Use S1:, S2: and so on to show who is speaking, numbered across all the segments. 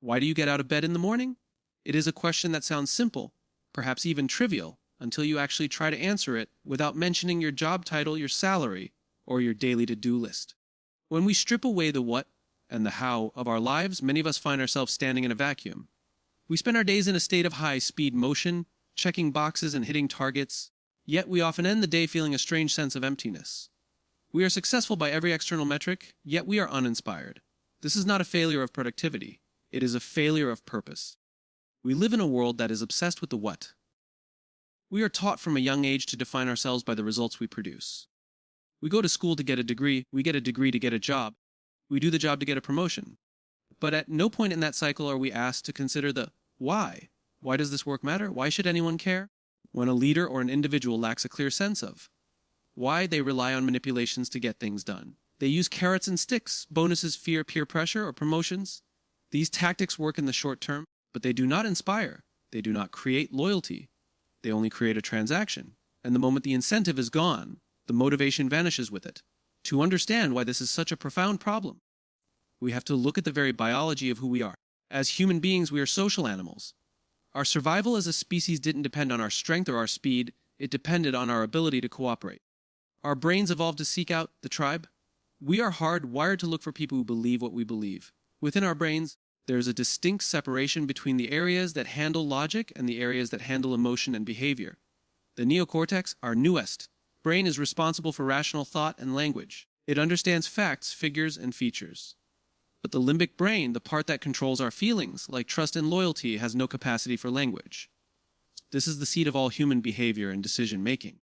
S1: Why do you get out of bed in the morning? It is a question that sounds simple, perhaps even trivial, until you actually try to answer it without mentioning your job title, your salary, or your daily to-do list. When we strip away the what and the how of our lives, many of us find ourselves standing in a vacuum. We spend our days in a state of high-speed motion, checking boxes and hitting targets, yet we often end the day feeling a strange sense of emptiness. We are successful by every external metric, yet we are uninspired. This is not a failure of productivity. It is a failure of purpose. We live in a world that is obsessed with the what. We are taught from a young age to define ourselves by the results we produce. We go to school to get a degree, we get a degree to get a job, we do the job to get a promotion. But at no point in that cycle are we asked to consider the why. Why does this work matter? Why should anyone care? When a leader or an individual lacks a clear sense of why, they rely on manipulations to get things done. They use carrots and sticks, bonuses, fear, peer pressure, or promotions. These tactics work in the short term, but they do not inspire. They do not create loyalty. They only create a transaction. And the moment the incentive is gone, the motivation vanishes with it. To understand why this is such a profound problem, we have to look at the very biology of who we are. As human beings, we are social animals. Our survival as a species didn't depend on our strength or our speed, it depended on our ability to cooperate. Our brains evolved to seek out the tribe. We are hardwired to look for people who believe what we believe. Within our brains, there is a distinct separation between the areas that handle logic and the areas that handle emotion and behavior. The neocortex, our newest brain, is responsible for rational thought and language. It understands facts, figures, and features. But the limbic brain, the part that controls our feelings, like trust and loyalty, has no capacity for language. This is the seat of all human behavior and decision-making.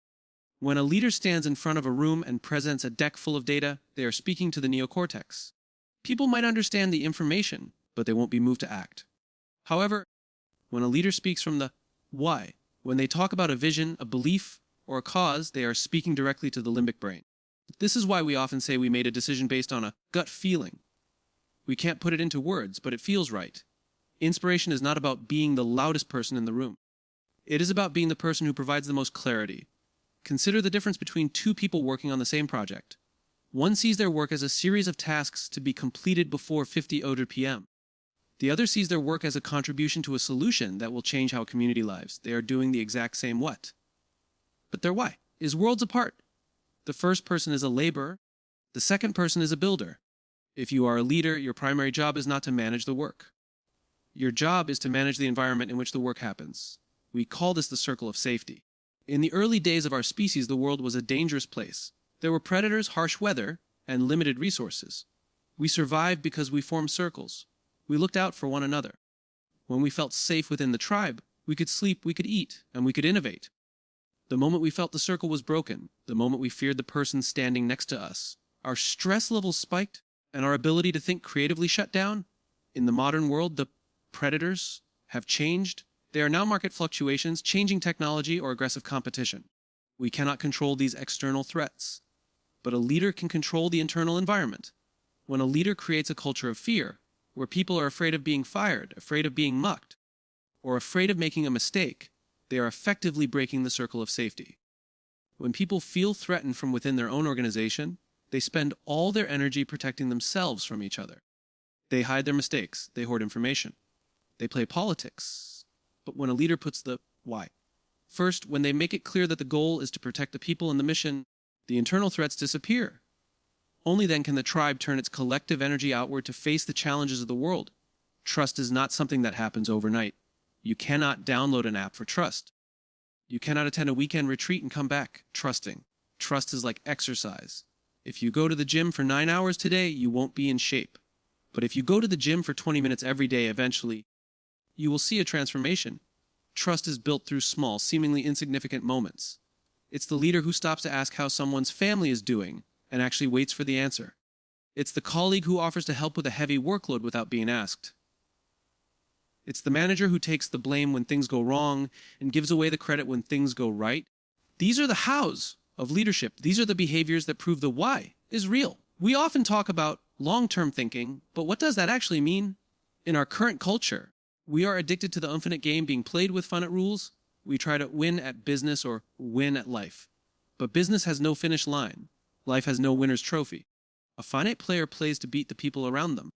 S1: When a leader stands in front of a room and presents a deck full of data, they are speaking to the neocortex. People might understand the information, but they won't be moved to act. However, when a leader speaks from the why, when they talk about a vision, a belief, or a cause, they are speaking directly to the limbic brain. This is why we often say we made a decision based on a gut feeling. We can't put it into words, but it feels right. Inspiration is not about being the loudest person in the room. It is about being the person who provides the most clarity. Consider the difference between two people working on the same project. One sees their work as a series of tasks to be completed before 50 p.m. The other sees their work as a contribution to a solution that will change how community lives. They are doing the exact same what. But their why is worlds apart. The first person is a laborer. The second person is a builder. If you are a leader, your primary job is not to manage the work. Your job is to manage the environment in which the work happens. We call this the circle of safety. In the early days of our species, the world was a dangerous place. There were predators, harsh weather, and limited resources. We survived because we formed circles. We looked out for one another. When we felt safe within the tribe, we could sleep, we could eat, and we could innovate. The moment we felt the circle was broken, the moment we feared the person standing next to us, our stress levels spiked and our ability to think creatively shut down. In the modern world, the predators have changed. They are now market fluctuations, changing technology, or aggressive competition. We cannot control these external threats, but a leader can control the internal environment. When a leader creates a culture of fear, where people are afraid of being fired, afraid of being mocked, or afraid of making a mistake, they are effectively breaking the circle of safety. When people feel threatened from within their own organization, they spend all their energy protecting themselves from each other. They hide their mistakes, they hoard information, they play politics. But when a leader puts the why first, when they make it clear that the goal is to protect the people and the mission, the internal threats disappear. Only then can the tribe turn its collective energy outward to face the challenges of the world. Trust is not something that happens overnight. You cannot download an app for trust. You cannot attend a weekend retreat and come back trusting. Trust is like exercise. If you go to the gym for 9 hours today, you won't be in shape. But if you go to the gym for 20 minutes every day, eventually, you will see a transformation. Trust is built through small, seemingly insignificant moments. It's the leader who stops to ask how someone's family is doing and actually waits for the answer. It's the colleague who offers to help with a heavy workload without being asked. It's the manager who takes the blame when things go wrong and gives away the credit when things go right. These are the hows of leadership. These are the behaviors that prove the why is real. We often talk about long-term thinking, but what does that actually mean? In our current culture, we are addicted to the infinite game being played with finite rules. We try to win at business or win at life. But business has no finish line. Life has no winner's trophy. A finite player plays to beat the people around them.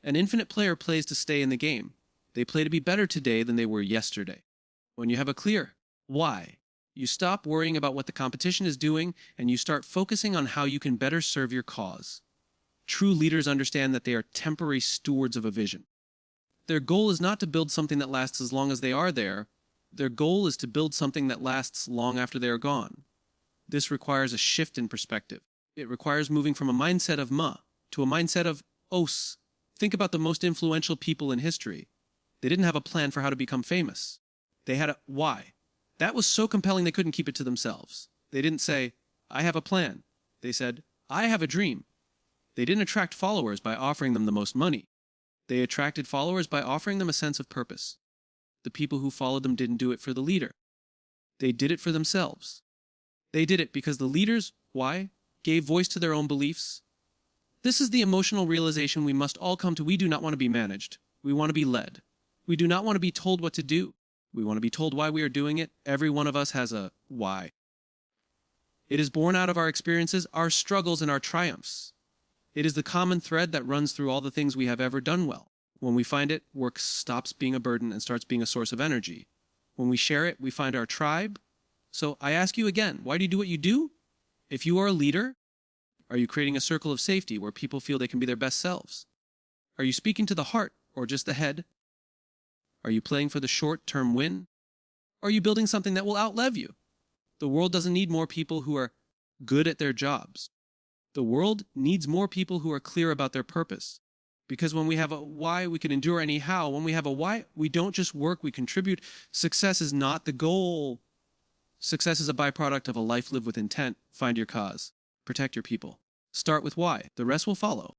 S1: An infinite player plays to stay in the game. They play to be better today than they were yesterday. When you have a clear why, you stop worrying about what the competition is doing and you start focusing on how you can better serve your cause. True leaders understand that they are temporary stewards of a vision. Their goal is not to build something that lasts as long as they are there. Their goal is to build something that lasts long after they are gone. This requires a shift in perspective. It requires moving from a mindset of ma to a mindset of os. Think about the most influential people in history. They didn't have a plan for how to become famous. They had a why. That was so compelling they couldn't keep it to themselves. They didn't say, I have a plan. They said, I have a dream. They didn't attract followers by offering them the most money. They attracted followers by offering them a sense of purpose. The people who followed them didn't do it for the leader. They did it for themselves. They did it because the leaders, why, gave voice to their own beliefs. This is the emotional realization we must all come to. We do not want to be managed. We want to be led. We do not want to be told what to do. We want to be told why we are doing it. Every one of us has a why. It is born out of our experiences, our struggles, and our triumphs. It is the common thread that runs through all the things we have ever done well. When we find it, work stops being a burden and starts being a source of energy. When we share it, we find our tribe. So I ask you again, why do you do what you do? If you are a leader, are you creating a circle of safety where people feel they can be their best selves? Are you speaking to the heart or just the head? Are you playing for the short-term win? Or are you building something that will outlive you? The world doesn't need more people who are good at their jobs. The world needs more people who are clear about their purpose. Because when we have a why, we can endure any how. When we have a why, we don't just work, we contribute. Success is not the goal. Success is a byproduct of a life lived with intent. Find your cause. Protect your people. Start with why. The rest will follow.